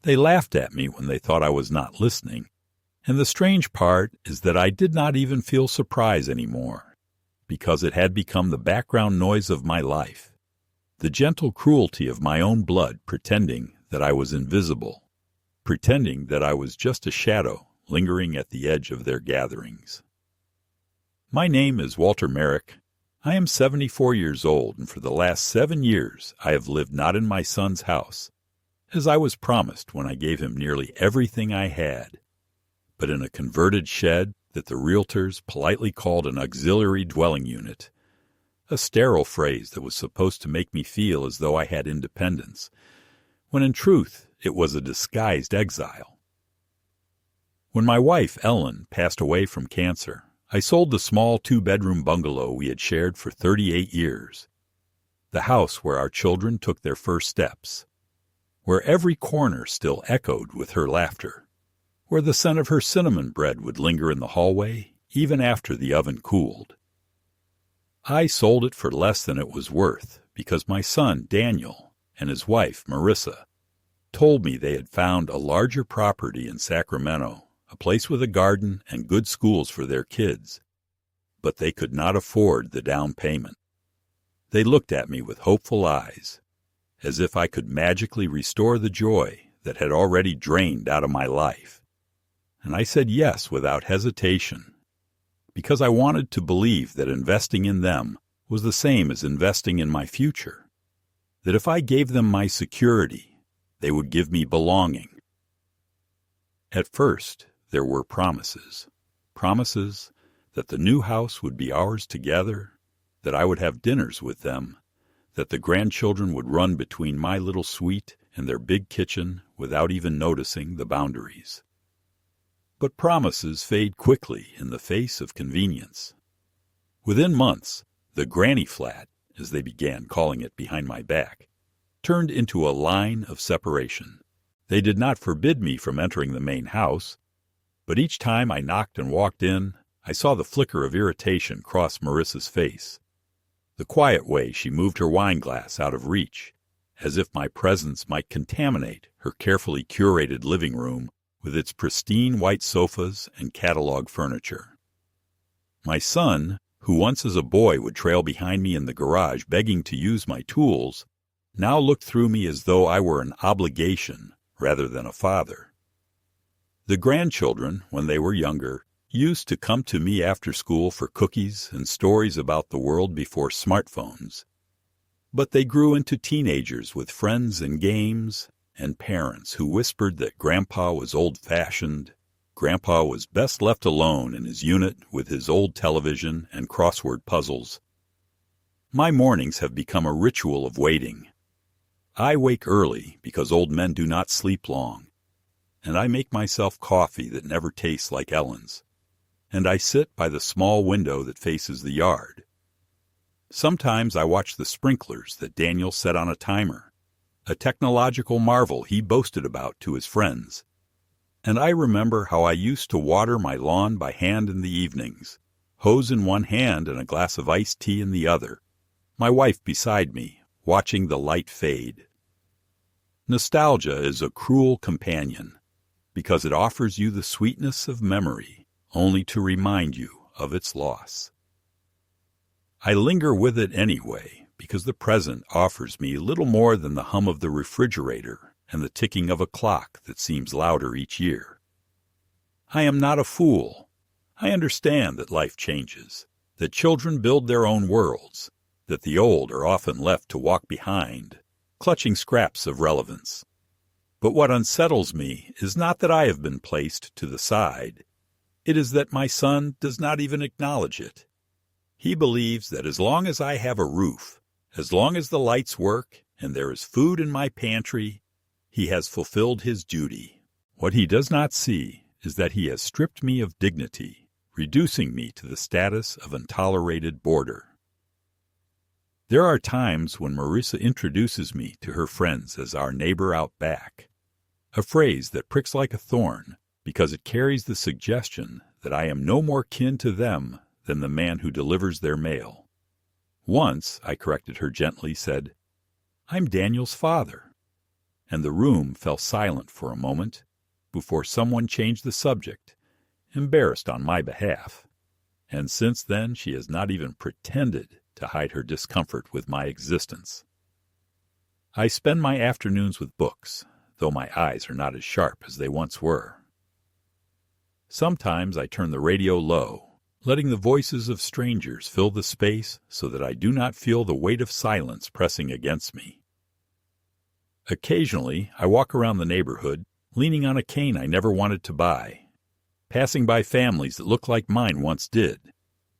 They laughed at me when they thought I was not listening, and the strange part is that I did not even feel surprise anymore, because it had become the background noise of my life, the gentle cruelty of my own blood pretending that I was invisible, pretending that I was just a shadow lingering at the edge of their gatherings. My name is Walter Merrick. I am 74 years old, and for the last 7 years I have lived not in my son's house, as I was promised when I gave him nearly everything I had, but in a converted shed that the realtors politely called an auxiliary dwelling unit, a sterile phrase that was supposed to make me feel as though I had independence, when in truth it was a disguised exile. When my wife, Ellen, passed away from cancer, I sold the small 2-bedroom bungalow we had shared for 38 years, the house where our children took their first steps, where every corner still echoed with her laughter, where the scent of her cinnamon bread would linger in the hallway even after the oven cooled. I sold it for less than it was worth because my son, Daniel, and his wife, Marissa, told me they had found a larger property in Sacramento, a place with a garden and good schools for their kids, but they could not afford the down payment. They looked at me with hopeful eyes, as if I could magically restore the joy that had already drained out of my life. And I said yes without hesitation, because I wanted to believe that investing in them was the same as investing in my future, that if I gave them my security, they would give me belonging. At first, there were promises that the new house would be ours together, that I would have dinners with them, that the grandchildren would run between my little suite and their big kitchen without even noticing the boundaries. But promises fade quickly in the face of convenience. Within months, the granny flat, as they began calling it behind my back, turned into a line of separation. They did not forbid me from entering the main house, but each time I knocked and walked in, I saw the flicker of irritation cross Marissa's face, the quiet way she moved her wine glass out of reach, as if my presence might contaminate her carefully curated living room with its pristine white sofas and catalog furniture. My son, who once as a boy would trail behind me in the garage begging to use my tools, now looked through me as though I were an obligation rather than a father. The grandchildren, when they were younger, used to come to me after school for cookies and stories about the world before smartphones. But they grew into teenagers with friends and games, and parents who whispered that Grandpa was old-fashioned, Grandpa was best left alone in his unit with his old television and crossword puzzles. My mornings have become a ritual of waiting. I wake early because old men do not sleep long, and I make myself coffee that never tastes like Ellen's, and I sit by the small window that faces the yard. Sometimes I watch the sprinklers that Daniel set on a timer, a technological marvel he boasted about to his friends. And I remember how I used to water my lawn by hand in the evenings, hose in one hand and a glass of iced tea in the other, my wife beside me, watching the light fade. Nostalgia is a cruel companion, because it offers you the sweetness of memory, only to remind you of its loss. I linger with it anyway, because the present offers me little more than the hum of the refrigerator and the ticking of a clock that seems louder each year. I am not a fool. I understand that life changes, that children build their own worlds, that the old are often left to walk behind, clutching scraps of relevance. But what unsettles me is not that I have been placed to the side. It is that my son does not even acknowledge it. He believes that as long as I have a roof, as long as the lights work and there is food in my pantry, he has fulfilled his duty. What he does not see is that he has stripped me of dignity, reducing me to the status of untolerated boarder. There are times when Marissa introduces me to her friends as our neighbor out back, a phrase that pricks like a thorn because it carries the suggestion that I am no more kin to them than the man who delivers their mail. Once, I corrected her gently, said, "I'm Daniel's father." and the room fell silent for a moment before someone changed the subject, embarrassed on my behalf. And since then she has not even pretended to hide her discomfort with my existence. I spend my afternoons with books, though my eyes are not as sharp as they once were. Sometimes I turn the radio low, letting the voices of strangers fill the space so that I do not feel the weight of silence pressing against me. Occasionally, I walk around the neighborhood, leaning on a cane I never wanted to buy, passing by families that look like mine once did,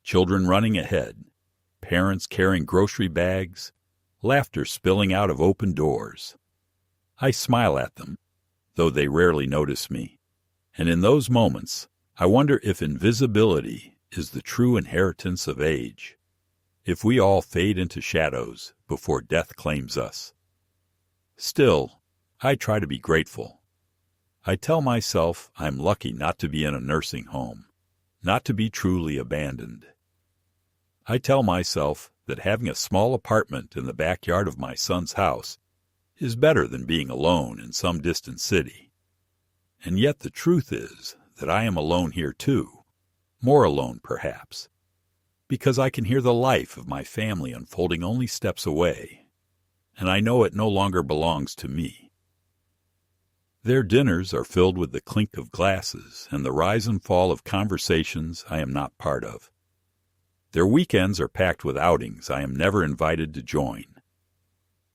children running ahead, parents carrying grocery bags, laughter spilling out of open doors. I smile at them, though they rarely notice me, and in those moments, I wonder if invisibility is the true inheritance of age, if we all fade into shadows before death claims us. Still, I try to be grateful. I tell myself I'm lucky not to be in a nursing home, not to be truly abandoned. I tell myself that having a small apartment in the backyard of my son's house is better than being alone in some distant city. And yet the truth is that I am alone here too, more alone perhaps, because I can hear the life of my family unfolding only steps away, and I know it no longer belongs to me. Their dinners are filled with the clink of glasses and the rise and fall of conversations I am not part of. Their weekends are packed with outings I am never invited to join.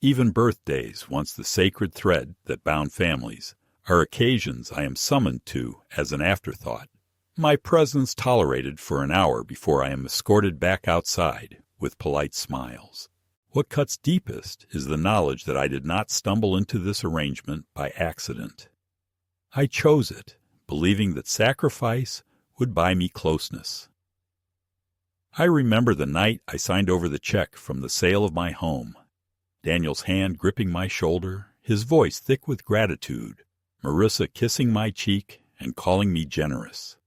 Even birthdays, once the sacred thread that bound families, are occasions I am summoned to as an afterthought, my presence tolerated for an hour before I am escorted back outside with polite smiles. What cuts deepest is the knowledge that I did not stumble into this arrangement by accident. I chose it, believing that sacrifice would buy me closeness. I remember the night I signed over the check from the sale of my home, Daniel's hand gripping my shoulder, his voice thick with gratitude, Marissa kissing my cheek and calling me generous.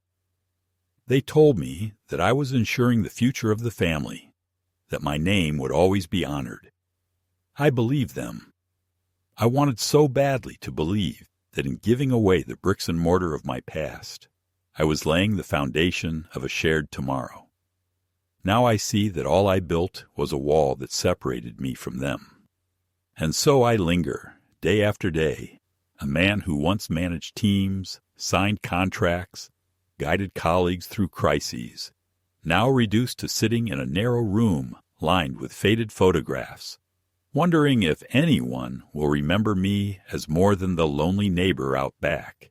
They told me that I was ensuring the future of the family, that my name would always be honored. I believed them. I wanted so badly to believe that in giving away the bricks and mortar of my past, I was laying the foundation of a shared tomorrow. Now I see that all I built was a wall that separated me from them. And so I linger, day after day, a man who once managed teams, signed contracts, guided colleagues through crises, now reduced to sitting in a narrow room lined with faded photographs, wondering if anyone will remember me as more than the lonely neighbor out back.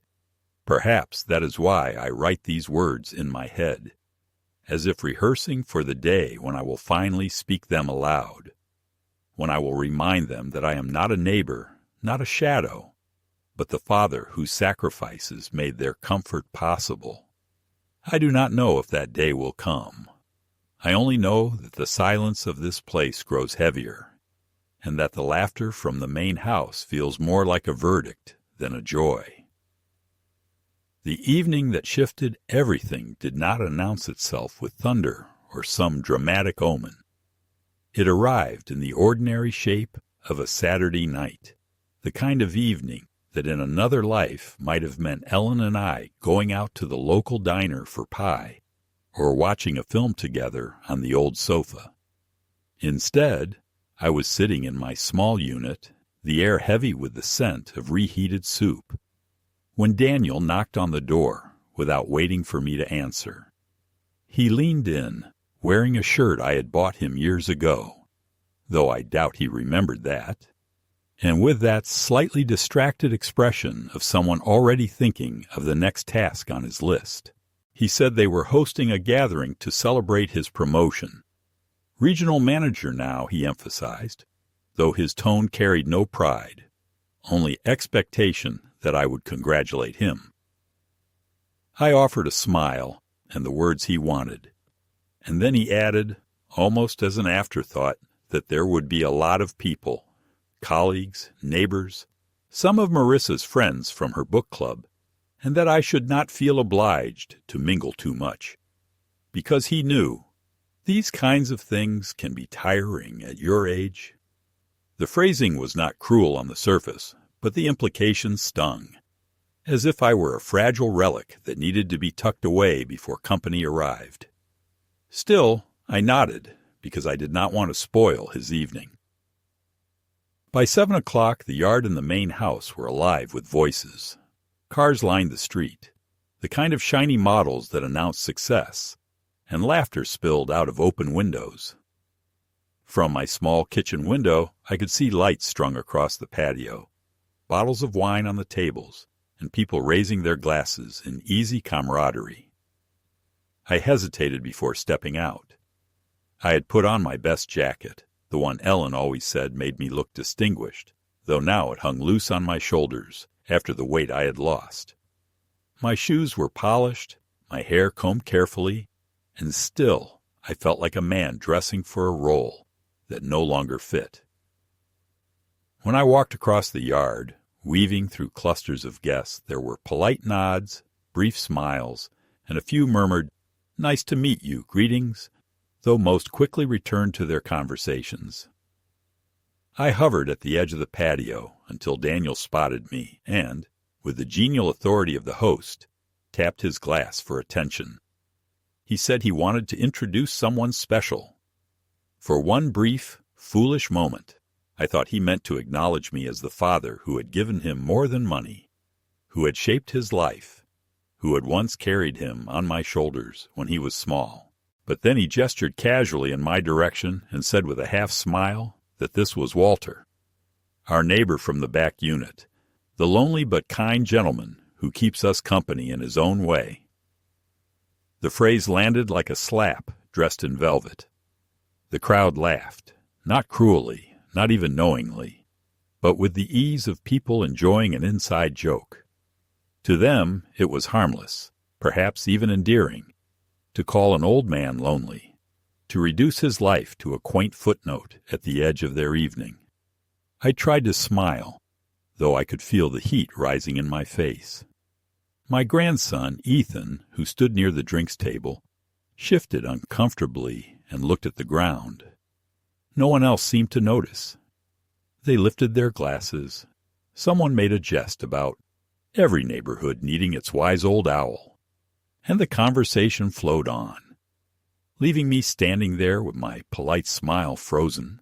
Perhaps that is why I write these words in my head, as if rehearsing for the day when I will finally speak them aloud, when I will remind them that I am not a neighbor, not a shadow, but the Father whose sacrifices made their comfort possible. I do not know if that day will come. I only know that the silence of this place grows heavier, and that the laughter from the main house feels more like a verdict than a joy. The evening that shifted everything did not announce itself with thunder or some dramatic omen. It arrived in the ordinary shape of a Saturday night, the kind of evening that in another life might have meant Ellen and I going out to the local diner for pie or watching a film together on the old sofa. Instead, I was sitting in my small unit, the air heavy with the scent of reheated soup, when Daniel knocked on the door without waiting for me to answer. He leaned in, wearing a shirt I had bought him years ago, though I doubt he remembered that, and with that slightly distracted expression of someone already thinking of the next task on his list. He said they were hosting a gathering to celebrate his promotion. Regional manager now, he emphasized, though his tone carried no pride, only expectation that I would congratulate him. I offered a smile and the words he wanted, and then he added, almost as an afterthought, that there would be a lot of people, colleagues, neighbors, some of Marissa's friends from her book club, and that I should not feel obliged to mingle too much, because he knew these kinds of things can be tiring at your age. The phrasing was not cruel on the surface, but the implications stung, as if I were a fragile relic that needed to be tucked away before company arrived. Still, I nodded, because I did not want to spoil his evening. By 7 o'clock, the yard and the main house were alive with voices. Cars lined the street, the kind of shiny models that announce success, and laughter spilled out of open windows. From my small kitchen window, I could see lights strung across the patio, bottles of wine on the tables, and people raising their glasses in easy camaraderie. I hesitated before stepping out. I had put on my best jacket, the one Ellen always said made me look distinguished, though now it hung loose on my shoulders after the weight I had lost. My shoes were polished, my hair combed carefully, and still I felt like a man dressing for a role that no longer fit. When I walked across the yard, weaving through clusters of guests, there were polite nods, brief smiles, and a few murmured, "Nice to meet you" greetings, though most quickly returned to their conversations. I hovered at the edge of the patio until Daniel spotted me and, with the genial authority of the host, tapped his glass for attention. He said he wanted to introduce someone special. For one brief, foolish moment, I thought he meant to acknowledge me as the father who had given him more than money, who had shaped his life, who had once carried him on my shoulders when he was small. But then he gestured casually in my direction and said with a half-smile that this was Walter, our neighbor from the back unit, the lonely but kind gentleman who keeps us company in his own way. The phrase landed like a slap dressed in velvet. The crowd laughed, not cruelly, not even knowingly, but with the ease of people enjoying an inside joke. To them it was harmless, perhaps even endearing, to call an old man lonely, to reduce his life to a quaint footnote at the edge of their evening. I tried to smile, though I could feel the heat rising in my face. My grandson, Ethan, who stood near the drinks table, shifted uncomfortably and looked at the ground. No one else seemed to notice. They lifted their glasses. Someone made a jest about every neighborhood needing its wise old owl, and the conversation flowed on, leaving me standing there with my polite smile frozen,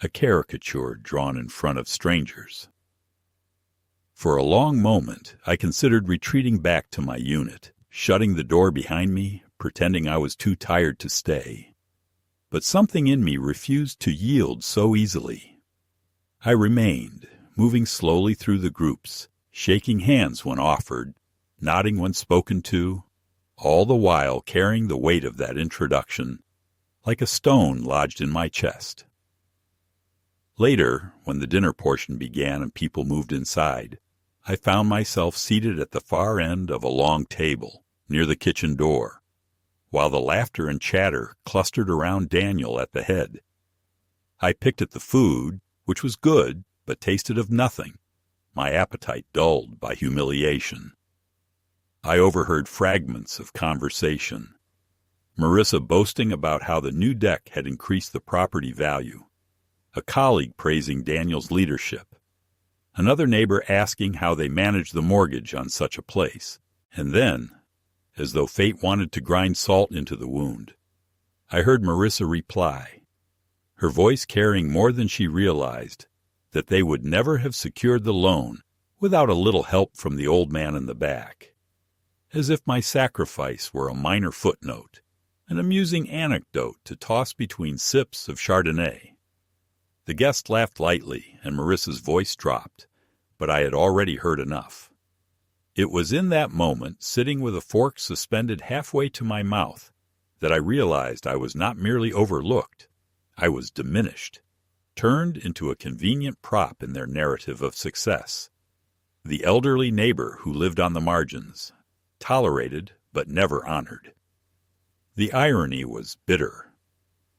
a caricature drawn in front of strangers. For a long moment I considered retreating back to my unit, shutting the door behind me, pretending I was too tired to stay. But something in me refused to yield so easily. I remained, moving slowly through the groups, shaking hands when offered, nodding when spoken to, all the while carrying the weight of that introduction, like a stone lodged in my chest. Later, when the dinner portion began and people moved inside, I found myself seated at the far end of a long table, near the kitchen door, while the laughter and chatter clustered around Daniel at the head. I picked at the food, which was good, but tasted of nothing, my appetite dulled by humiliation. I overheard fragments of conversation. Marissa boasting about how the new deck had increased the property value, a colleague praising Daniel's leadership, another neighbor asking how they managed the mortgage on such a place, and then, as though fate wanted to grind salt into the wound, I heard Marissa reply, her voice carrying more than she realized, that they would never have secured the loan without a little help from the old man in the back, as if my sacrifice were a minor footnote, an amusing anecdote to toss between sips of Chardonnay. The guest laughed lightly, and Marissa's voice dropped, but I had already heard enough. It was in that moment, sitting with a fork suspended halfway to my mouth, that I realized I was not merely overlooked, I was diminished, turned into a convenient prop in their narrative of success. The elderly neighbor who lived on the margins, tolerated but never honored. The irony was bitter.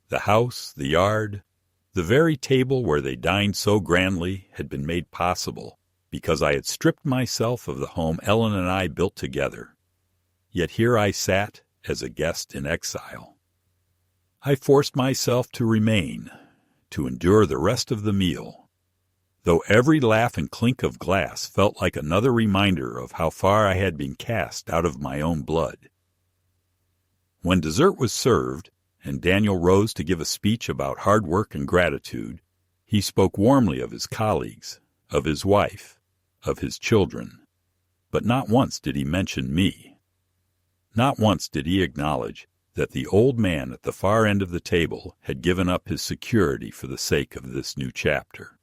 The house, the yard, the very table where they dined so grandly had been made possible because I had stripped myself of the home Ellen and I built together. Yet here I sat as a guest in exile. I forced myself to remain, to endure the rest of the meal. though every laugh and clink of glass felt like another reminder of how far I had been cast out of my own blood. When dessert was served, and Daniel rose to give a speech about hard work and gratitude, he spoke warmly of his colleagues, of his wife, of his children, but not once did he mention me. Not once did he acknowledge that the old man at the far end of the table had given up his security for the sake of this new chapter.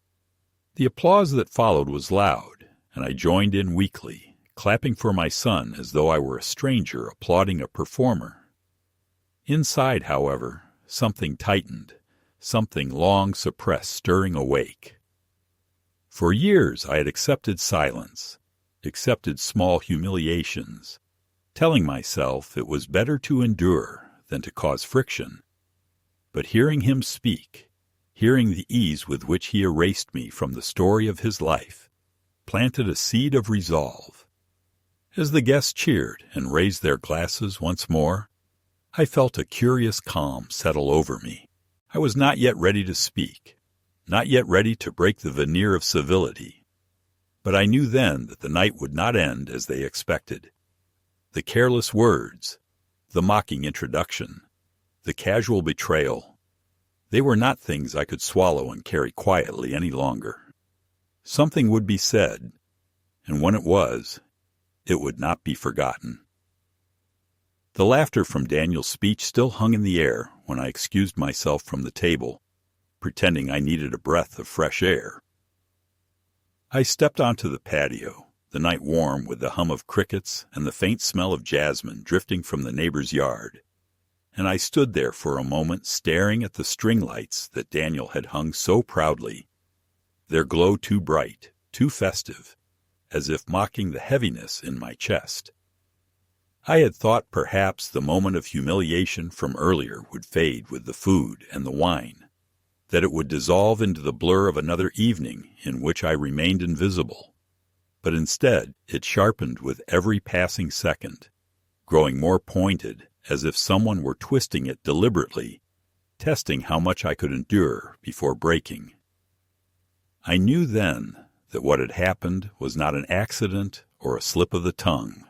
The applause that followed was loud, and I joined in weakly, clapping for my son as though I were a stranger applauding a performer. Inside, however, something tightened, something long suppressed stirring awake. For years I had accepted silence, accepted small humiliations, telling myself it was better to endure than to cause friction. But hearing him speak, hearing the ease with which he erased me from the story of his life, planted a seed of resolve. As the guests cheered and raised their glasses once more, I felt a curious calm settle over me. I was not yet ready to speak, not yet ready to break the veneer of civility. But I knew then that the night would not end as they expected. The careless words, the mocking introduction, the casual betrayal, they were not things I could swallow and carry quietly any longer. Something would be said, and when it was, it would not be forgotten. The laughter from Daniel's speech still hung in the air when I excused myself from the table, pretending I needed a breath of fresh air. I stepped onto the patio, the night warm with the hum of crickets and the faint smell of jasmine drifting from the neighbor's yard, and I stood there for a moment staring at the string lights that Daniel had hung so proudly, their glow too bright, too festive, as if mocking the heaviness in my chest. I had thought perhaps the moment of humiliation from earlier would fade with the food and the wine, that it would dissolve into the blur of another evening in which I remained invisible. But instead it sharpened with every passing second, growing more pointed as if someone were twisting it deliberately, testing how much I could endure before breaking. I knew then that what had happened was not an accident or a slip of the tongue.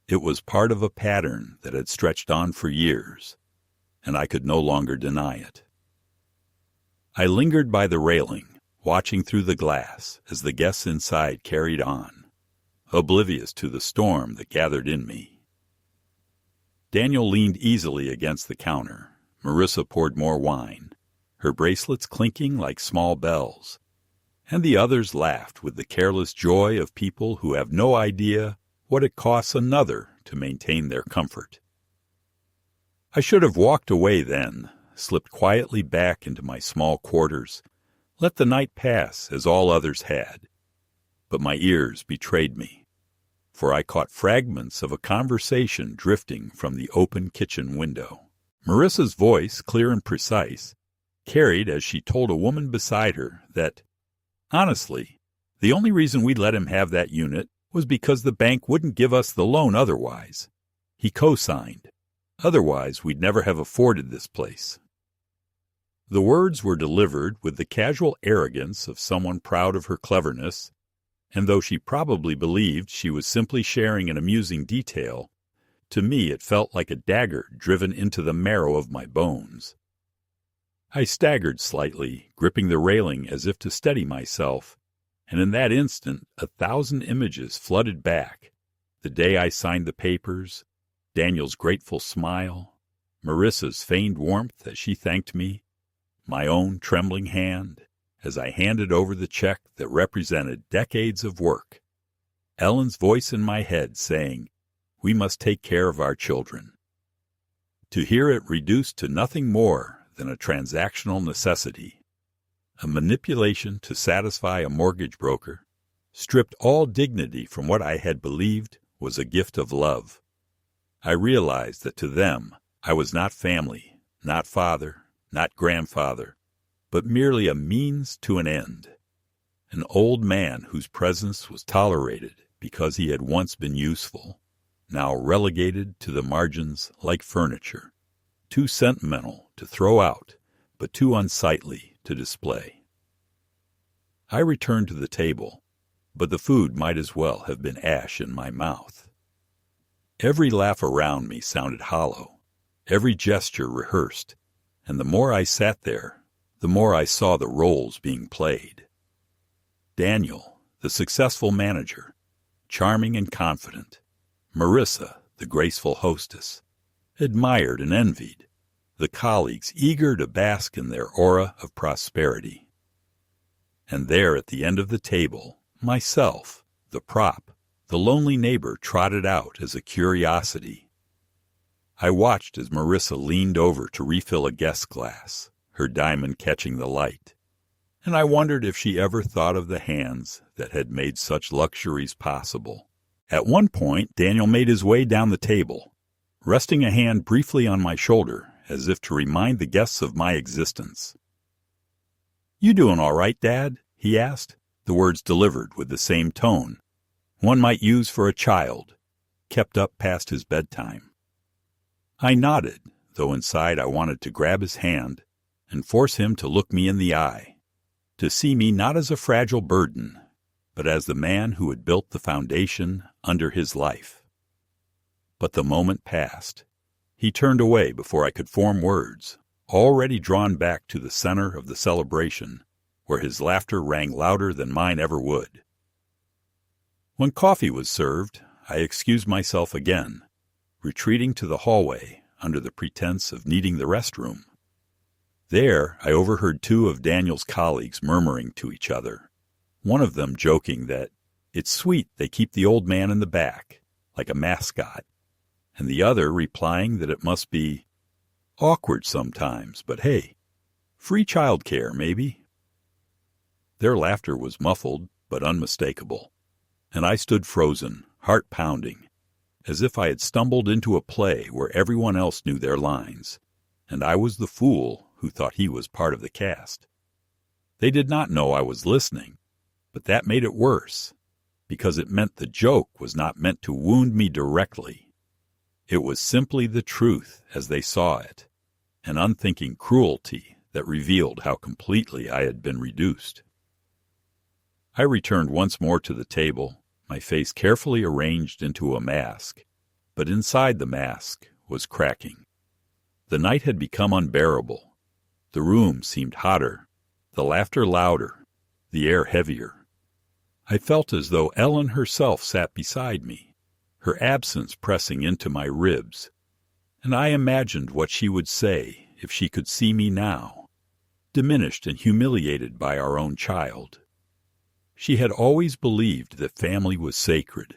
It was part of a pattern that had stretched on for years, and I could no longer deny it. I lingered by the railing, watching through the glass as the guests inside carried on, oblivious to the storm that gathered in me. Daniel leaned easily against the counter. Marissa poured more wine, her bracelets clinking like small bells, and the others laughed with the careless joy of people who have no idea what it costs another to maintain their comfort. I should have walked away then, slipped quietly back into my small quarters, let the night pass as all others had. But my ears betrayed me, for I caught fragments of a conversation drifting from the open kitchen window. Marissa's voice, clear and precise, carried as she told a woman beside her that, honestly, the only reason we'd let him have that unit was because the bank wouldn't give us the loan otherwise. He co-signed. Otherwise, we'd never have afforded this place. The words were delivered with the casual arrogance of someone proud of her cleverness, and though she probably believed she was simply sharing an amusing detail, to me it felt like a dagger driven into the marrow of my bones. I staggered slightly, gripping the railing as if to steady myself, and in that instant 1,000 images flooded back. The day I signed the papers, Daniel's grateful smile, Marissa's feigned warmth as she thanked me, my own trembling hand as I handed over the check that represented decades of work, Ellen's voice in my head saying, "We must take care of our children." To hear it reduced to nothing more than a transactional necessity, a manipulation to satisfy a mortgage broker, stripped all dignity from what I had believed was a gift of love. I realized that to them I was not family, not father, not grandfather, but merely a means to an end, an old man whose presence was tolerated because he had once been useful, now relegated to the margins like furniture, too sentimental to throw out, but too unsightly to display. I returned to the table, but the food might as well have been ash in my mouth. Every laugh around me sounded hollow, every gesture rehearsed, and the more I sat there, the more I saw the roles being played. Daniel, the successful manager, charming and confident. Marissa, the graceful hostess, admired and envied, the colleagues eager to bask in their aura of prosperity. And there at the end of the table, myself, the prop, the lonely neighbor trotted out as a curiosity. I watched as Marissa leaned over to refill a guest glass, her diamond catching the light, and I wondered if she ever thought of the hands that had made such luxuries possible. At one point, Daniel made his way down the table, resting a hand briefly on my shoulder as if to remind the guests of my existence. "You doing all right, Dad?" he asked, the words delivered with the same tone one might use for a child, kept up past his bedtime. I nodded, though inside I wanted to grab his hand and force him to look me in the eye, to see me not as a fragile burden, but as the man who had built the foundation under his life. But the moment passed. He turned away before I could form words, already drawn back to the center of the celebration, where his laughter rang louder than mine ever would. When coffee was served, I excused myself again, retreating to the hallway under the pretense of needing the restroom. There I overheard two of Daniel's colleagues murmuring to each other, one of them joking that it's sweet they keep the old man in the back, like a mascot, and the other replying that it must be awkward sometimes, but hey, free childcare, maybe. Their laughter was muffled but unmistakable, and I stood frozen, heart pounding, as if I had stumbled into a play where everyone else knew their lines, and I was the fool who thought he was part of the cast. They did not know I was listening, but that made it worse, because it meant the joke was not meant to wound me directly. It was simply the truth as they saw it, an unthinking cruelty that revealed how completely I had been reduced. I returned once more to the table, my face carefully arranged into a mask, but inside the mask was cracking. The night had become unbearable. The room seemed hotter, the laughter louder, the air heavier. I felt as though Ellen herself sat beside me, her absence pressing into my ribs, and I imagined what she would say if she could see me now, diminished and humiliated by our own child. She had always believed that family was sacred,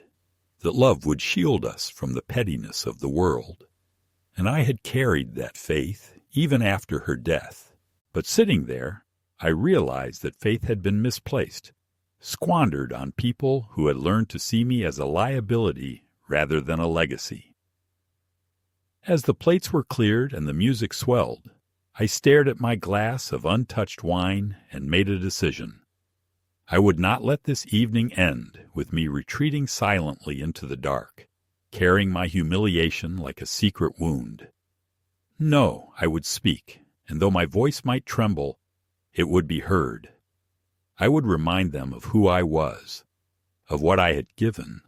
that love would shield us from the pettiness of the world, and I had carried that faith even after her death. But sitting there, I realized that faith had been misplaced, squandered on people who had learned to see me as a liability rather than a legacy. As the plates were cleared and the music swelled, I stared at my glass of untouched wine and made a decision. I would not let this evening end with me retreating silently into the dark, carrying my humiliation like a secret wound. No, I would speak, and though my voice might tremble, it would be heard. I would remind them of who I was, of what I had given,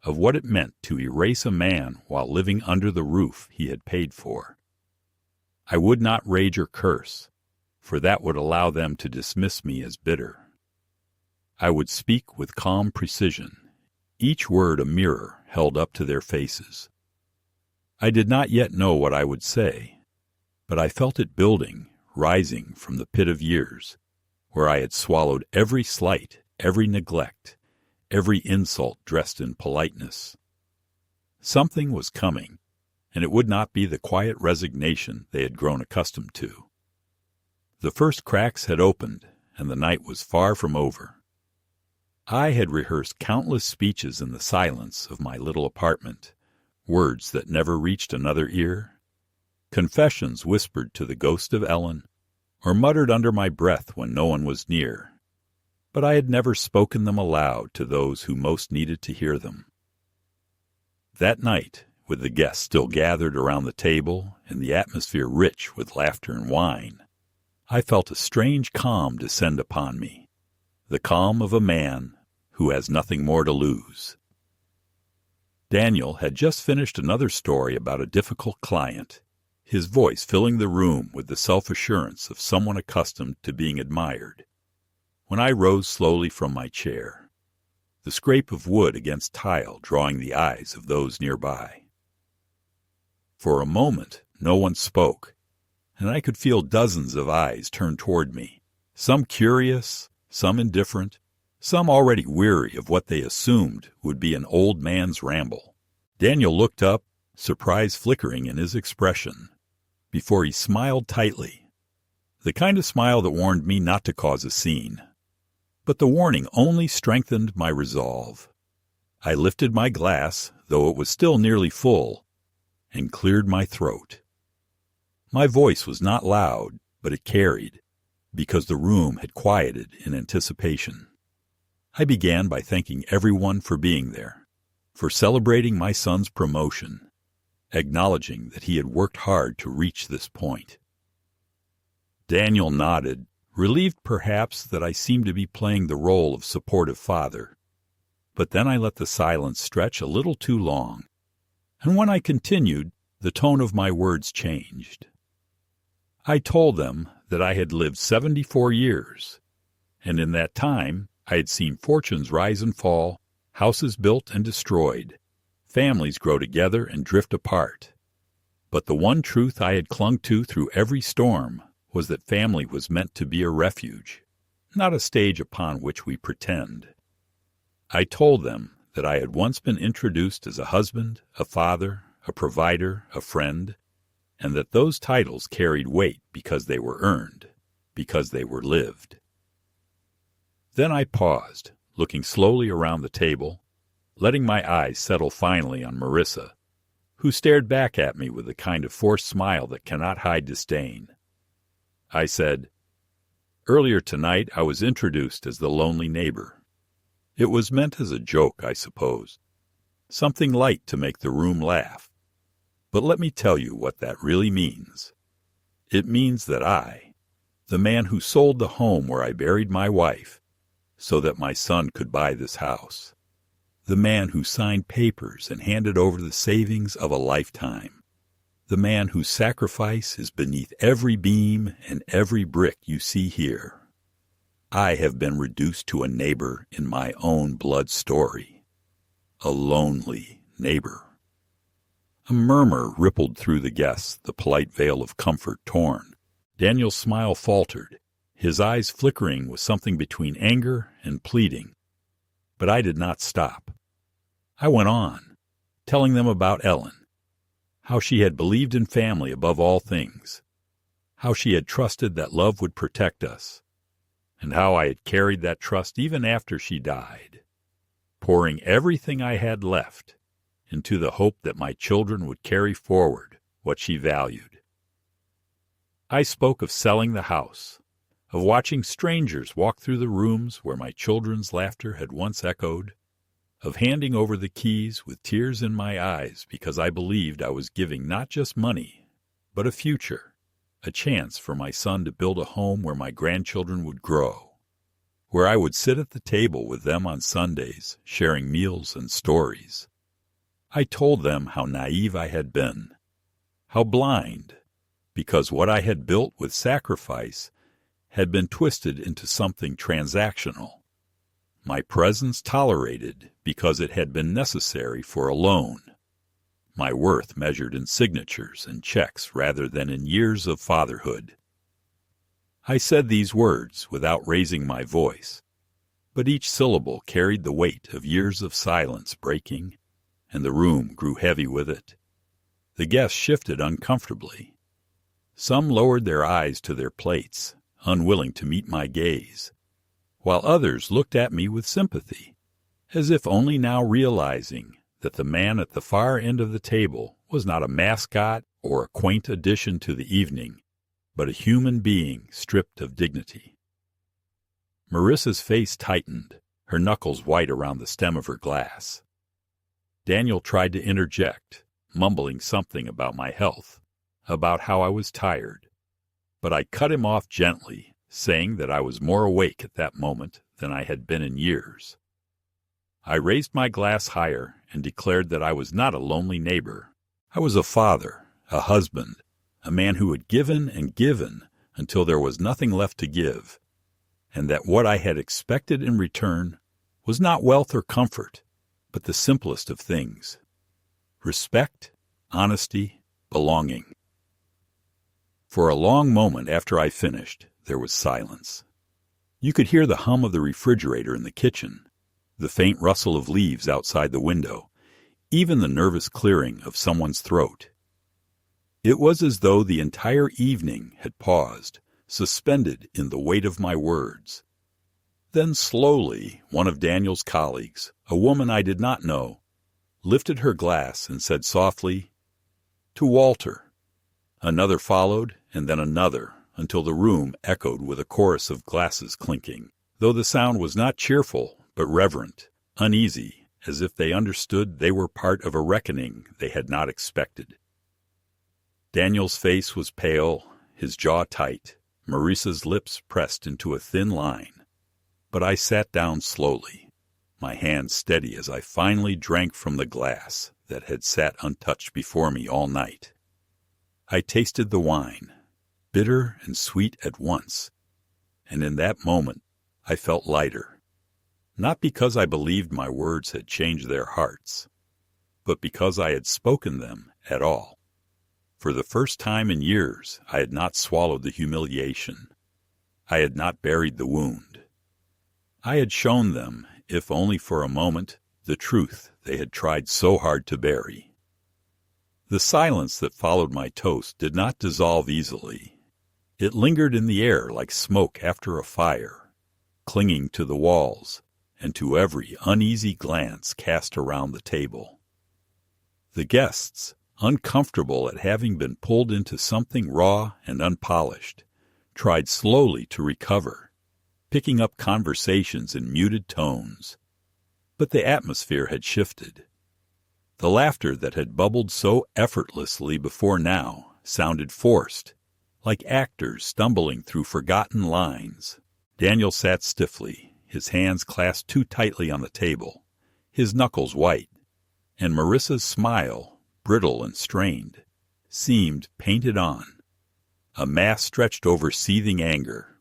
of what it meant to erase a man while living under the roof he had paid for. I would not rage or curse, for that would allow them to dismiss me as bitter. I would speak with calm precision, each word a mirror held up to their faces. I did not yet know what I would say, but I felt it building, rising from the pit of years, where I had swallowed every slight, every neglect, every insult dressed in politeness. Something was coming, and it would not be the quiet resignation they had grown accustomed to. The first cracks had opened, and the night was far from over. I had rehearsed countless speeches in the silence of my little apartment, words that never reached another ear, confessions whispered to the ghost of Ellen, or muttered under my breath when no one was near, but I had never spoken them aloud to those who most needed to hear them. That night, with the guests still gathered around the table and the atmosphere rich with laughter and wine, I felt a strange calm descend upon me, the calm of a man who has nothing more to lose. Daniel had just finished another story about a difficult client, his voice filling the room with the self-assurance of someone accustomed to being admired. When I rose slowly from my chair, the scrape of wood against tile drawing the eyes of those nearby. For a moment, no one spoke, and I could feel dozens of eyes turned toward me, some curious, some indifferent, some already weary of what they assumed would be an old man's ramble. Daniel looked up, surprise flickering in his expression, before he smiled tightly, the kind of smile that warned me not to cause a scene. But the warning only strengthened my resolve. I lifted my glass, though it was still nearly full, and cleared my throat. My voice was not loud, but it carried, because the room had quieted in anticipation. I began by thanking everyone for being there, for celebrating my son's promotion, acknowledging that he had worked hard to reach this point. Daniel nodded, relieved perhaps that I seemed to be playing the role of supportive father. But then I let the silence stretch a little too long, and when I continued, the tone of my words changed. I told them that I had lived 74 years, and in that time I had seen fortunes rise and fall, houses built and destroyed, families grow together and drift apart. But the one truth I had clung to through every storm was that family was meant to be a refuge, not a stage upon which we pretend. I told them that I had once been introduced as a husband, a father, a provider, a friend, and that those titles carried weight because they were earned, because they were lived. Then I paused, looking slowly around the table, letting my eyes settle finally on Marissa, who stared back at me with a kind of forced smile that cannot hide disdain. I said, "Earlier tonight I was introduced as the lonely neighbor. It was meant as a joke, I suppose, something light to make the room laugh. But let me tell you what that really means. It means that I, the man who sold the home where I buried my wife, so that my son could buy this house, the man who signed papers and handed over the savings of a lifetime, the man whose sacrifice is beneath every beam and every brick you see here. I have been reduced to a neighbor in my own blood story, a lonely neighbor." A murmur rippled through the guests, the polite veil of comfort torn. Daniel's smile faltered, his eyes flickering with something between anger and pleading. But I did not stop. I went on, telling them about Ellen, how she had believed in family above all things, how she had trusted that love would protect us, and how I had carried that trust even after she died, pouring everything I had left into the hope that my children would carry forward what she valued. I spoke of selling the house, of watching strangers walk through the rooms where my children's laughter had once echoed, of handing over the keys with tears in my eyes because I believed I was giving not just money, but a future, a chance for my son to build a home where my grandchildren would grow, where I would sit at the table with them on Sundays, sharing meals and stories. I told them how naive I had been, how blind, because what I had built with sacrifice had been twisted into something transactional. My presence tolerated because it had been necessary for a loan. My worth measured in signatures and checks rather than in years of fatherhood. I said these words without raising my voice, but each syllable carried the weight of years of silence breaking, and the room grew heavy with it. The guests shifted uncomfortably. Some lowered their eyes to their plates, unwilling to meet my gaze, while others looked at me with sympathy, as if only now realizing that the man at the far end of the table was not a mascot or a quaint addition to the evening, but a human being stripped of dignity. Marissa's face tightened, her knuckles white around the stem of her glass. Daniel tried to interject, mumbling something about my health, about how I was tired, but I cut him off gently, saying that I was more awake at that moment than I had been in years. I raised my glass higher and declared that I was not a lonely neighbor. I was a father, a husband, a man who had given and given until there was nothing left to give, and that what I had expected in return was not wealth or comfort, but the simplest of things: respect, honesty, belonging. For a long moment after I finished, there was silence. You could hear the hum of the refrigerator in the kitchen, the faint rustle of leaves outside the window, even the nervous clearing of someone's throat. It was as though the entire evening had paused, suspended in the weight of my words. Then slowly, one of Daniel's colleagues, a woman I did not know, lifted her glass and said softly, "To Walter." Another followed, and then another, until the room echoed with a chorus of glasses clinking, though the sound was not cheerful, but reverent, uneasy, as if they understood they were part of a reckoning they had not expected. Daniel's face was pale, his jaw tight, Marissa's lips pressed into a thin line. But I sat down slowly, my hands steady as I finally drank from the glass that had sat untouched before me all night. I tasted the wine, bitter and sweet at once, and in that moment I felt lighter, not because I believed my words had changed their hearts, but because I had spoken them at all. For the first time in years, I had not swallowed the humiliation. I had not buried the wound. I had shown them, if only for a moment, the truth they had tried so hard to bury. The silence that followed my toast did not dissolve easily. It lingered in the air like smoke after a fire, clinging to the walls and to every uneasy glance cast around the table. The guests, uncomfortable at having been pulled into something raw and unpolished, tried slowly to recover, picking up conversations in muted tones. But the atmosphere had shifted. The laughter that had bubbled so effortlessly before now sounded forced, like actors stumbling through forgotten lines. Daniel sat stiffly, his hands clasped too tightly on the table, his knuckles white, and Marissa's smile, brittle and strained, seemed painted on, a mask stretched over seething anger.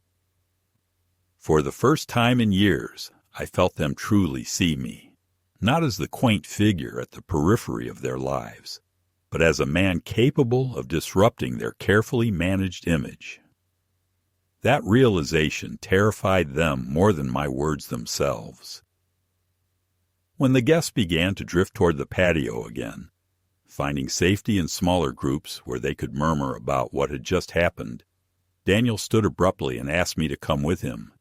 For the first time in years, I felt them truly see me, not as the quaint figure at the periphery of their lives, but as a man capable of disrupting their carefully managed image. That realization terrified them more than my words themselves. When the guests began to drift toward the patio again, finding safety in smaller groups where they could murmur about what had just happened, Daniel stood abruptly and asked me to come with him.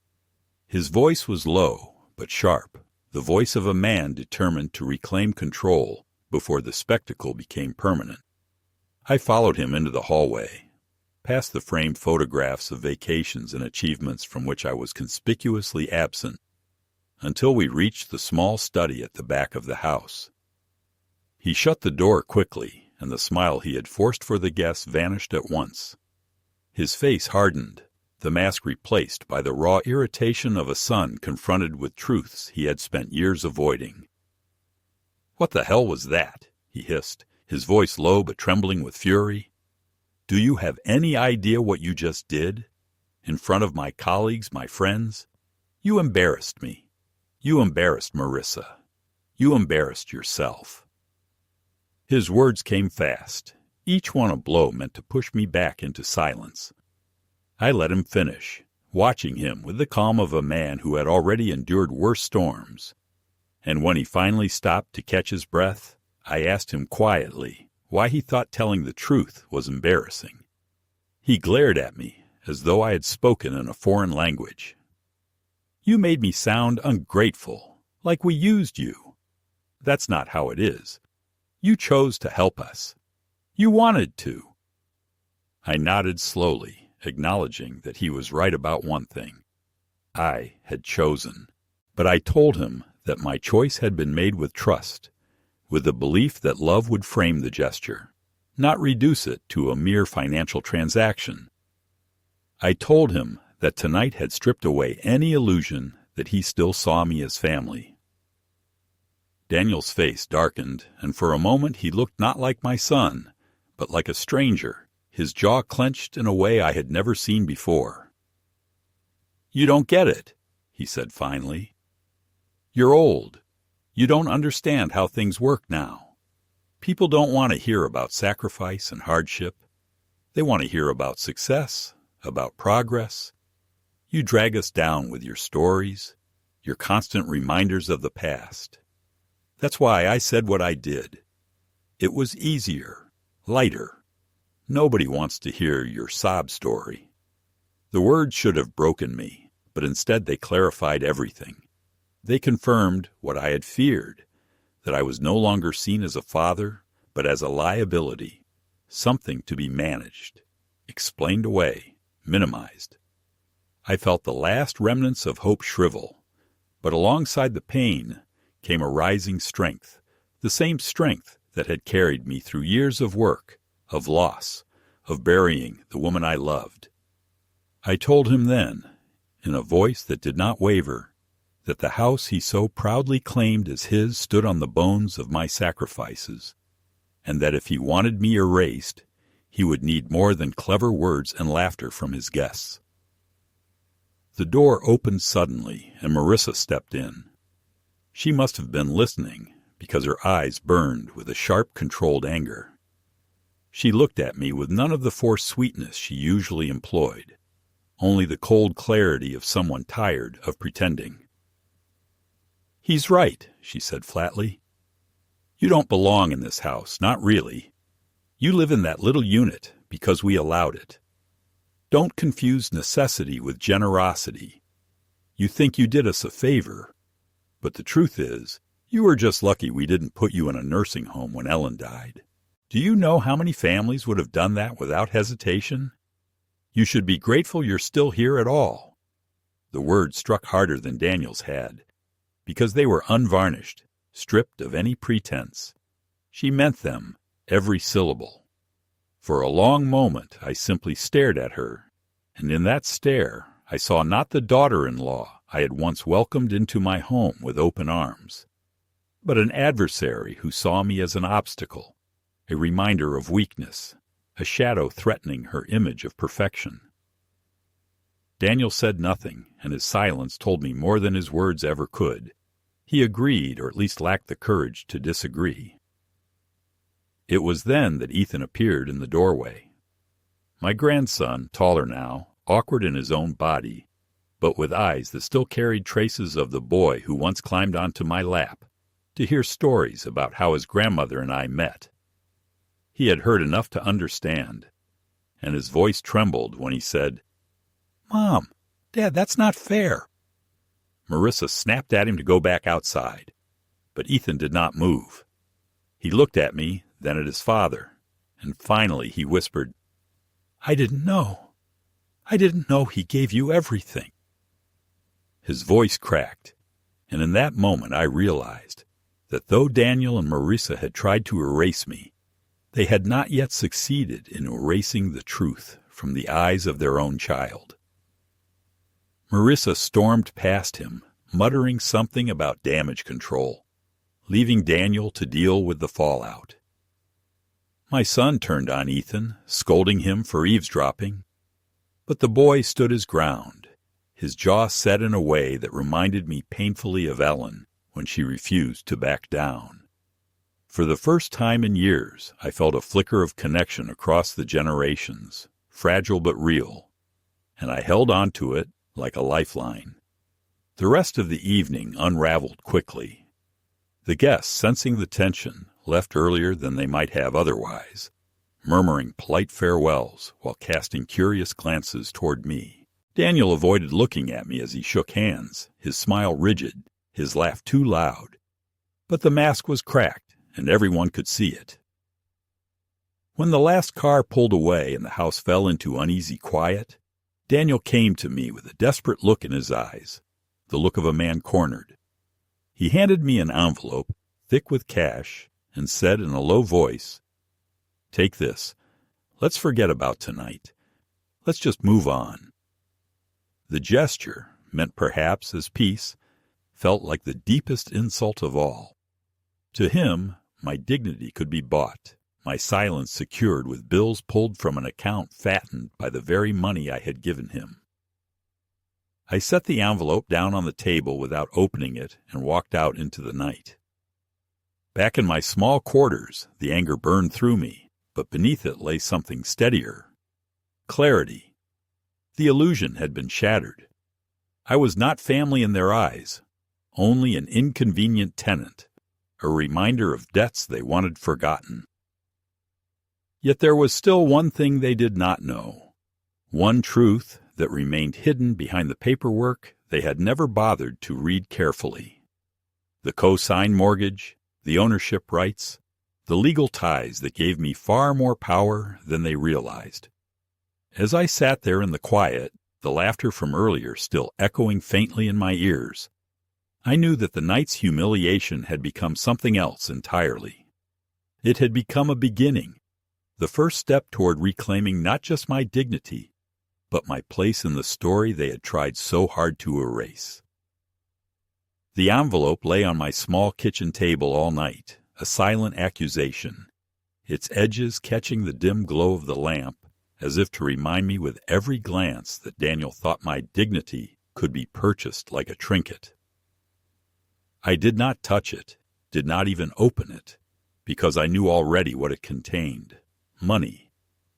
His voice was low, but sharp, the voice of a man determined to reclaim control before the spectacle became permanent. I followed him into the hallway, past the framed photographs of vacations and achievements from which I was conspicuously absent, until we reached the small study at the back of the house. He shut the door quickly, and the smile he had forced for the guests vanished at once. His face hardened, the mask replaced by the raw irritation of a son confronted with truths he had spent years avoiding. "What the hell was that?" he hissed, his voice low but trembling with fury. "Do you have any idea what you just did? In front of my colleagues, my friends? You embarrassed me. You embarrassed Marissa. You embarrassed yourself." His words came fast, each one a blow meant to push me back into silence. I let him finish, watching him with the calm of a man who had already endured worse storms. And when he finally stopped to catch his breath, I asked him quietly why he thought telling the truth was embarrassing. He glared at me as though I had spoken in a foreign language. "You made me sound ungrateful, like we used you. That's not how it is. You chose to help us. You wanted to." I nodded slowly, acknowledging that he was right about one thing. I had chosen. But I told him that my choice had been made with trust, with the belief that love would frame the gesture, not reduce it to a mere financial transaction. I told him that tonight had stripped away any illusion that he still saw me as family. Daniel's face darkened, and for a moment he looked not like my son, but like a stranger, his jaw clenched in a way I had never seen before. "You don't get it," he said finally. "You're old. You don't understand how things work now. People don't want to hear about sacrifice and hardship. They want to hear about success, about progress. You drag us down with your stories, your constant reminders of the past. That's why I said what I did. It was easier, lighter. Nobody wants to hear your sob story." The words should have broken me, but instead they clarified everything. They confirmed what I had feared, that I was no longer seen as a father, but as a liability, something to be managed, explained away, minimized. I felt the last remnants of hope shrivel, but alongside the pain came a rising strength, the same strength that had carried me through years of work, of loss, of burying the woman I loved. I told him then, in a voice that did not waver, that the house he so proudly claimed as his stood on the bones of my sacrifices, and that if he wanted me erased, he would need more than clever words and laughter from his guests. The door opened suddenly, and Marissa stepped in. She must have been listening, because her eyes burned with a sharp, controlled anger. She looked at me with none of the forced sweetness she usually employed, only the cold clarity of someone tired of pretending. "He's right," she said flatly. "You don't belong in this house, not really. You live in that little unit because we allowed it. Don't confuse necessity with generosity. You think you did us a favor, but the truth is, you were just lucky we didn't put you in a nursing home when Ellen died. Do you know how many families would have done that without hesitation? You should be grateful you're still here at all." The words struck harder than Daniel's had, because they were unvarnished, stripped of any pretense. She meant them, every syllable. For a long moment I simply stared at her, and in that stare I saw not the daughter-in-law I had once welcomed into my home with open arms, but an adversary who saw me as an obstacle, a reminder of weakness, a shadow threatening her image of perfection. Daniel said nothing, and his silence told me more than his words ever could. He agreed, or at least lacked the courage to disagree. It was then that Ethan appeared in the doorway. My grandson, taller now, awkward in his own body, but with eyes that still carried traces of the boy who once climbed onto my lap to hear stories about how his grandmother and I met. He had heard enough to understand, and his voice trembled when he said, "Mom, Dad, that's not fair." Marissa snapped at him to go back outside, but Ethan did not move. He looked at me, then at his father, and finally he whispered, "I didn't know. I didn't know he gave you everything." His voice cracked, and in that moment I realized that though Daniel and Marissa had tried to erase me, they had not yet succeeded in erasing the truth from the eyes of their own child. Marissa stormed past him, muttering something about damage control, leaving Daniel to deal with the fallout. My son turned on Ethan, scolding him for eavesdropping, but the boy stood his ground, his jaw set in a way that reminded me painfully of Ellen when she refused to back down. For the first time in years, I felt a flicker of connection across the generations, fragile but real, and I held on to it like a lifeline. The rest of the evening unraveled quickly. The guests, sensing the tension, left earlier than they might have otherwise, murmuring polite farewells while casting curious glances toward me. Daniel avoided looking at me as he shook hands, his smile rigid, his laugh too loud. But the mask was cracked, and everyone could see it. When the last car pulled away and the house fell into uneasy quiet, Daniel came to me with a desperate look in his eyes, the look of a man cornered. He handed me an envelope, thick with cash, and said in a low voice, "Take this. Let's forget about tonight. Let's just move on." The gesture, meant perhaps as peace, felt like the deepest insult of all. To him, my dignity could be bought, my silence secured with bills pulled from an account fattened by the very money I had given him. I set the envelope down on the table without opening it and walked out into the night. Back in my small quarters, the anger burned through me, but beneath it lay something steadier. Clarity. The illusion had been shattered. I was not family in their eyes, only an inconvenient tenant, a reminder of debts they wanted forgotten. Yet there was still one thing they did not know, one truth that remained hidden behind the paperwork they had never bothered to read carefully. The co-signed mortgage, the ownership rights, the legal ties that gave me far more power than they realized. As I sat there in the quiet, the laughter from earlier still echoing faintly in my ears, I knew that the night's humiliation had become something else entirely. It had become a beginning, the first step toward reclaiming not just my dignity, but my place in the story they had tried so hard to erase. The envelope lay on my small kitchen table all night, a silent accusation, its edges catching the dim glow of the lamp, as if to remind me with every glance that Daniel thought my dignity could be purchased like a trinket. I did not touch it, did not even open it, because I knew already what it contained: money,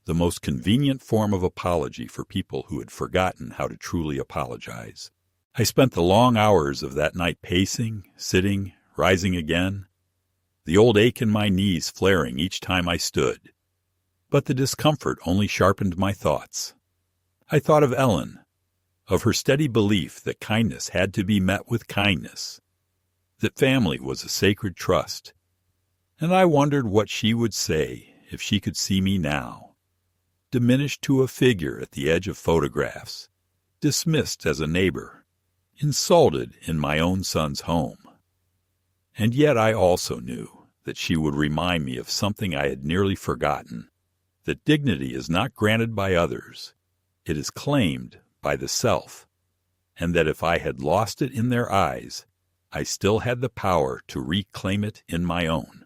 the most convenient form of apology for people who had forgotten how to truly apologize. I spent the long hours of that night pacing, sitting, rising again, the old ache in my knees flaring each time I stood. But the discomfort only sharpened my thoughts. I thought of Ellen, of her steady belief that kindness had to be met with kindness, that family was a sacred trust, and I wondered what she would say if she could see me now, diminished to a figure at the edge of photographs, dismissed as a neighbor, insulted in my own son's home. And yet I also knew that she would remind me of something I had nearly forgotten, that dignity is not granted by others, it is claimed by the self, and that if I had lost it in their eyes, I still had the power to reclaim it in my own.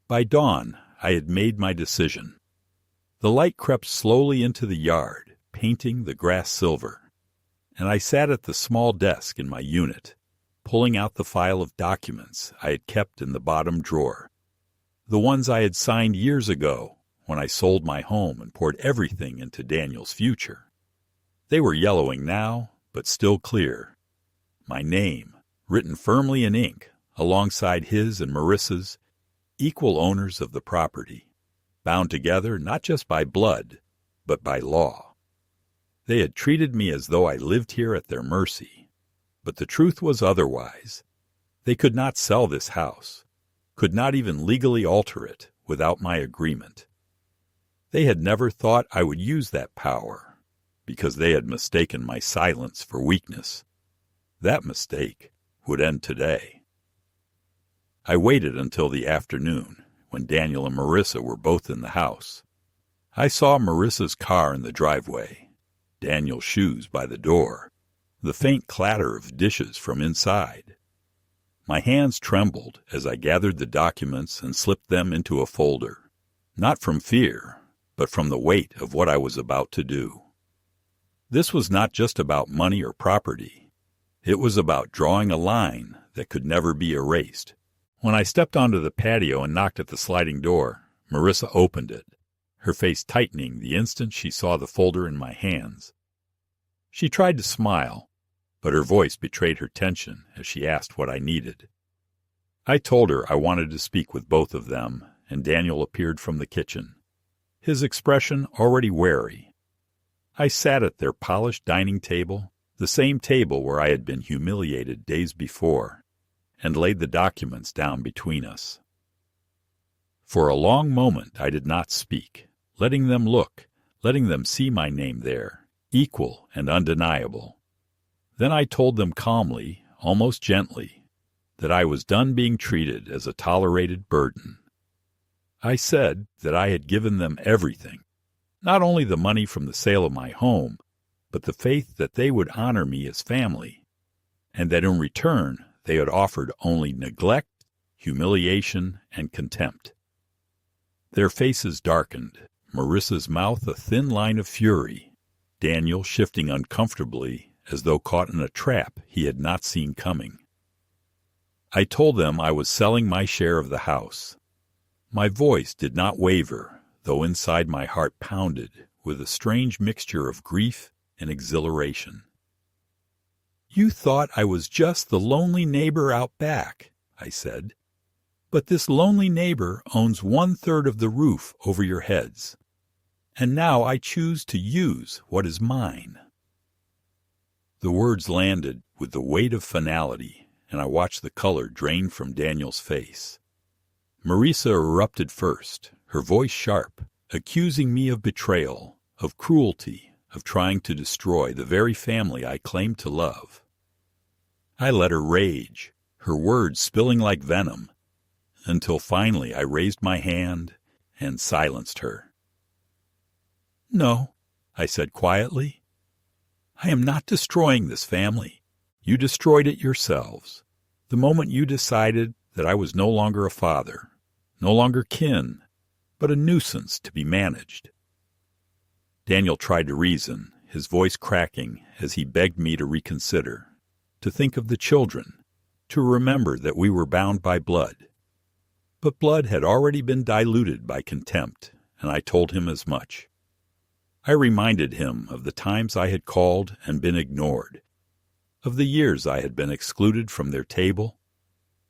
By dawn, I had made my decision. The light crept slowly into the yard, painting the grass silver, and I sat at the small desk in my unit, pulling out the file of documents I had kept in the bottom drawer, the ones I had signed years ago when I sold my home and poured everything into Daniel's future. They were yellowing now, but still clear. My name, written firmly in ink, alongside his and Marissa's, equal owners of the property, bound together not just by blood, but by law. They had treated me as though I lived here at their mercy, but the truth was otherwise. They could not sell this house, could not even legally alter it without my agreement. They had never thought I would use that power, because they had mistaken my silence for weakness. That mistake would end today. I waited until the afternoon, when Daniel and Marissa were both in the house. I saw Marissa's car in the driveway, Daniel's shoes by the door, the faint clatter of dishes from inside. My hands trembled as I gathered the documents and slipped them into a folder, not from fear, but from the weight of what I was about to do. This was not just about money or property. It was about drawing a line that could never be erased. When I stepped onto the patio and knocked at the sliding door, Marissa opened it, her face tightening the instant she saw the folder in my hands. She tried to smile, but her voice betrayed her tension as she asked what I needed. I told her I wanted to speak with both of them, and Daniel appeared from the kitchen, his expression already wary. I sat at their polished dining table, the same table where I had been humiliated days before, and laid the documents down between us. For a long moment I did not speak, letting them look, letting them see my name there, equal and undeniable. Then I told them calmly, almost gently, that I was done being treated as a tolerated burden. I said that I had given them everything, not only the money from the sale of my home, but the faith that they would honor me as family, and that in return they had offered only neglect, humiliation, and contempt. Their faces darkened, Marissa's mouth a thin line of fury, Daniel shifting uncomfortably as though caught in a trap he had not seen coming. I told them I was selling my share of the house. My voice did not waver, though inside my heart pounded with a strange mixture of grief and exhilaration. "You thought I was just the lonely neighbor out back," I said. "But this lonely neighbor owns 1/3 of the roof over your heads. And now I choose to use what is mine." The words landed with the weight of finality, and I watched the color drain from Daniel's face. Marissa erupted first, her voice sharp, accusing me of betrayal, of cruelty, of trying to destroy the very family I claimed to love. I let her rage, her words spilling like venom, until finally I raised my hand and silenced her. "No," I said quietly. "I am not destroying this family. You destroyed it yourselves, the moment you decided that I was no longer a father, no longer kin, but a nuisance to be managed." Daniel tried to reason, his voice cracking as he begged me to reconsider, to think of the children, to remember that we were bound by blood. But blood had already been diluted by contempt, and I told him as much. I reminded him of the times I had called and been ignored, of the years I had been excluded from their table,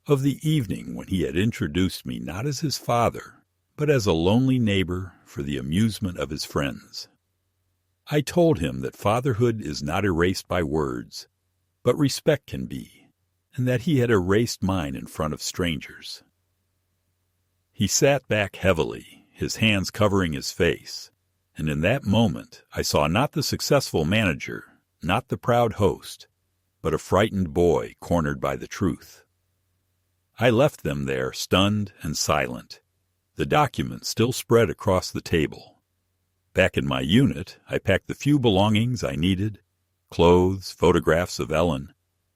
of the evening when he had introduced me not as his father, but as a lonely neighbor for the amusement of his friends. I told him that fatherhood is not erased by words, but respect can be, and that he had erased mine in front of strangers. He sat back heavily, his hands covering his face, and in that moment I saw not the successful manager, not the proud host, but a frightened boy cornered by the truth. I left them there, stunned and silent, the document still spread across the table. Back in my unit, I packed the few belongings I needed, clothes, photographs of Ellen,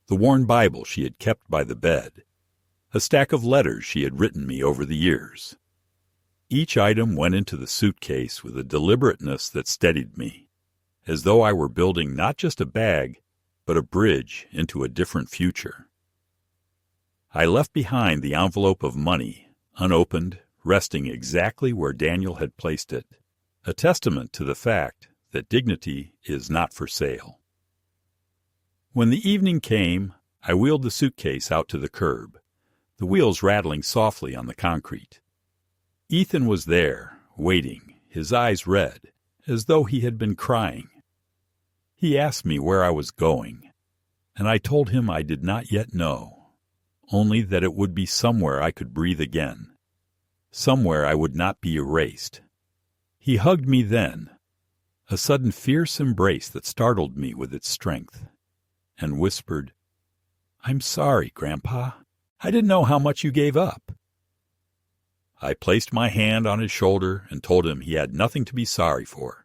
the worn Bible she had kept by the bed, a stack of letters she had written me over the years. Each item went into the suitcase with a deliberateness that steadied me, as though I were building not just a bag, but a bridge into a different future. I left behind the envelope of money, unopened, resting exactly where Daniel had placed it, a testament to the fact that dignity is not for sale. When the evening came, I wheeled the suitcase out to the curb, the wheels rattling softly on the concrete. Ethan was there, waiting, his eyes red, as though he had been crying. He asked me where I was going, and I told him I did not yet know, only that it would be somewhere I could breathe again, somewhere I would not be erased. He hugged me then, a sudden fierce embrace that startled me with its strength, and whispered, "I'm sorry, Grandpa. I didn't know how much you gave up." I placed my hand on his shoulder and told him he had nothing to be sorry for,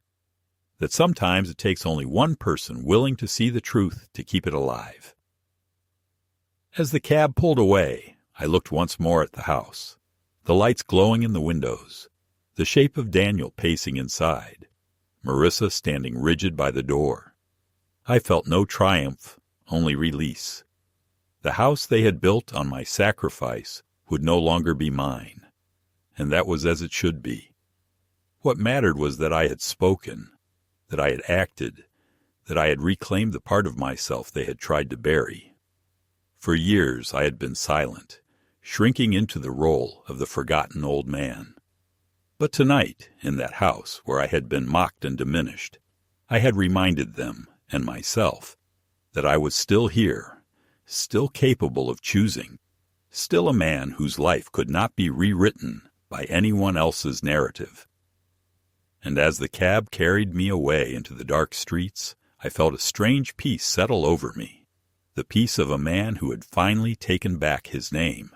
that sometimes it takes only one person willing to see the truth to keep it alive. As the cab pulled away, I looked once more at the house, the lights glowing in the windows, the shape of Daniel pacing inside, Marissa standing rigid by the door. I felt no triumph, only release. The house they had built on my sacrifice would no longer be mine, and that was as it should be. What mattered was that I had spoken, that I had acted, that I had reclaimed the part of myself they had tried to bury. For years I had been silent, shrinking into the role of the forgotten old man. But tonight, in that house where I had been mocked and diminished, I had reminded them, and myself, that I was still here, still capable of choosing, still a man whose life could not be rewritten by anyone else's narrative. And as the cab carried me away into the dark streets, I felt a strange peace settle over me, the peace of a man who had finally taken back his name.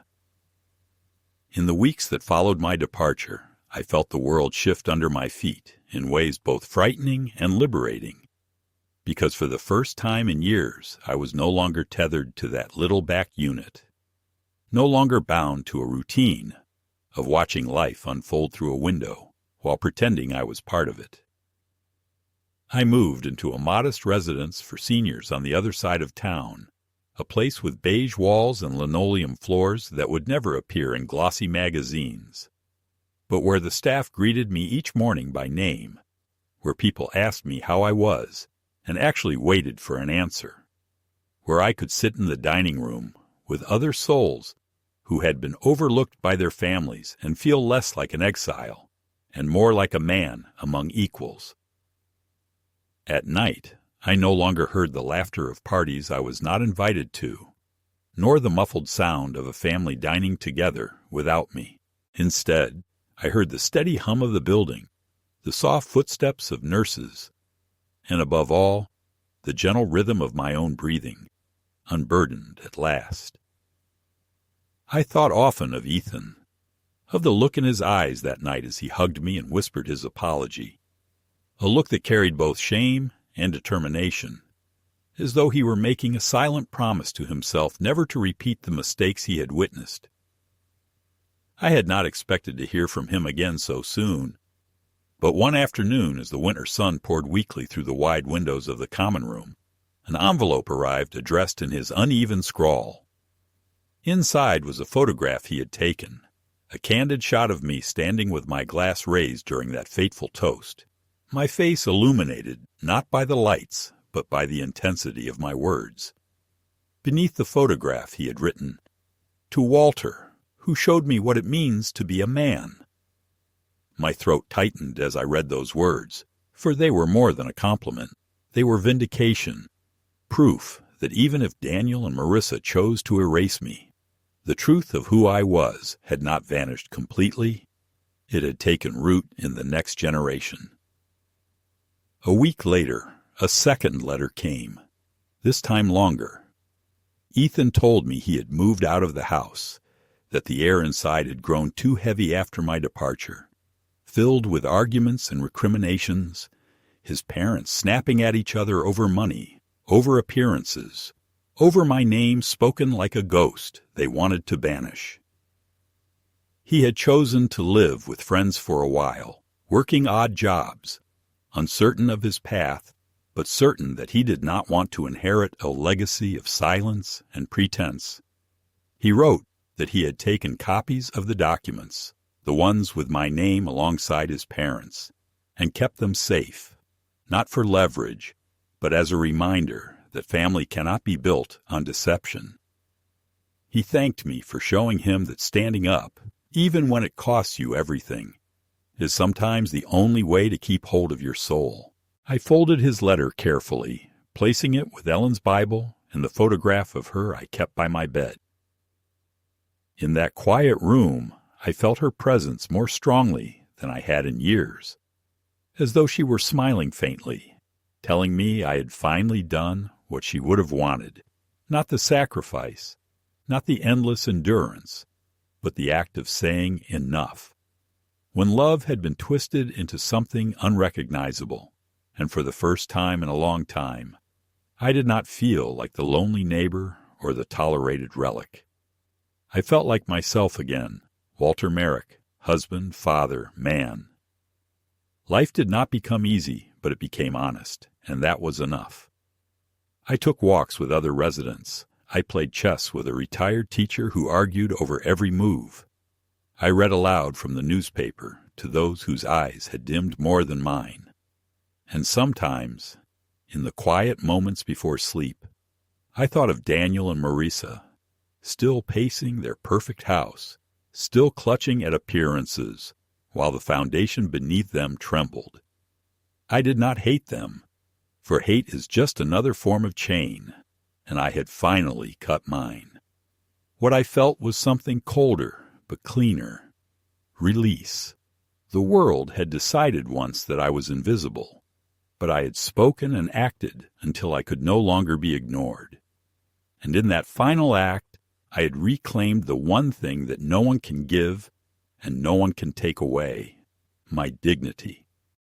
In the weeks that followed my departure, I felt the world shift under my feet in ways both frightening and liberating, because for the first time in years I was no longer tethered to that little back unit, no longer bound to a routine of watching life unfold through a window while pretending I was part of it. I moved into a modest residence for seniors on the other side of town, a place with beige walls and linoleum floors that would never appear in glossy magazines, but where the staff greeted me each morning by name, where people asked me how I was and actually waited for an answer, where I could sit in the dining room with other souls who had been overlooked by their families and feel less like an exile and more like a man among equals. At night, I no longer heard the laughter of parties I was not invited to, nor the muffled sound of a family dining together without me. Instead, I heard the steady hum of the building, the soft footsteps of nurses, and above all, the gentle rhythm of my own breathing, unburdened at last. I thought often of Ethan, of the look in his eyes that night as he hugged me and whispered his apology, a look that carried both shame and determination, as though he were making a silent promise to himself never to repeat the mistakes he had witnessed. I had not expected to hear from him again so soon, but one afternoon as the winter sun poured weakly through the wide windows of the common room, an envelope arrived addressed in his uneven scrawl. Inside was a photograph he had taken, a candid shot of me standing with my glass raised during that fateful toast, my face illuminated not by the lights but by the intensity of my words. Beneath the photograph he had written, "To Walter, who showed me what it means to be a man." My throat tightened as I read those words, for they were more than a compliment. They were vindication, proof that even if Daniel and Marissa chose to erase me, the truth of who I was had not vanished completely. It had taken root in the next generation. A week later, a second letter came, this time longer. Ethan told me he had moved out of the house, that the air inside had grown too heavy after my departure, filled with arguments and recriminations, his parents snapping at each other over money, over appearances, over my name spoken like a ghost they wanted to banish. He had chosen to live with friends for a while, working odd jobs, uncertain of his path, but certain that he did not want to inherit a legacy of silence and pretense. He wrote that he had taken copies of the documents, the ones with my name alongside his parents, and kept them safe, not for leverage, but as a reminder that family cannot be built on deception. He thanked me for showing him that standing up, even when it costs you everything, is sometimes the only way to keep hold of your soul. I folded his letter carefully, placing it with Ellen's Bible and the photograph of her I kept by my bed. In that quiet room, I felt her presence more strongly than I had in years, as though she were smiling faintly, telling me I had finally done what she would have wanted, not the sacrifice, not the endless endurance, but the act of saying enough. When love had been twisted into something unrecognizable, and for the first time in a long time, I did not feel like the lonely neighbor or the tolerated relic. I felt like myself again, Walter Merrick, husband, father, man. Life did not become easy, but it became honest, and that was enough. I took walks with other residents. I played chess with a retired teacher who argued over every move. I read aloud from the newspaper to those whose eyes had dimmed more than mine. And sometimes, in the quiet moments before sleep, I thought of Daniel and Marissa, still pacing their perfect house, still clutching at appearances, while the foundation beneath them trembled. I did not hate them, for hate is just another form of chain, and I had finally cut mine. What I felt was something colder, but cleaner. Release. The world had decided once that I was invisible, but I had spoken and acted until I could no longer be ignored. And in that final act, I had reclaimed the one thing that no one can give and no one can take away, my dignity.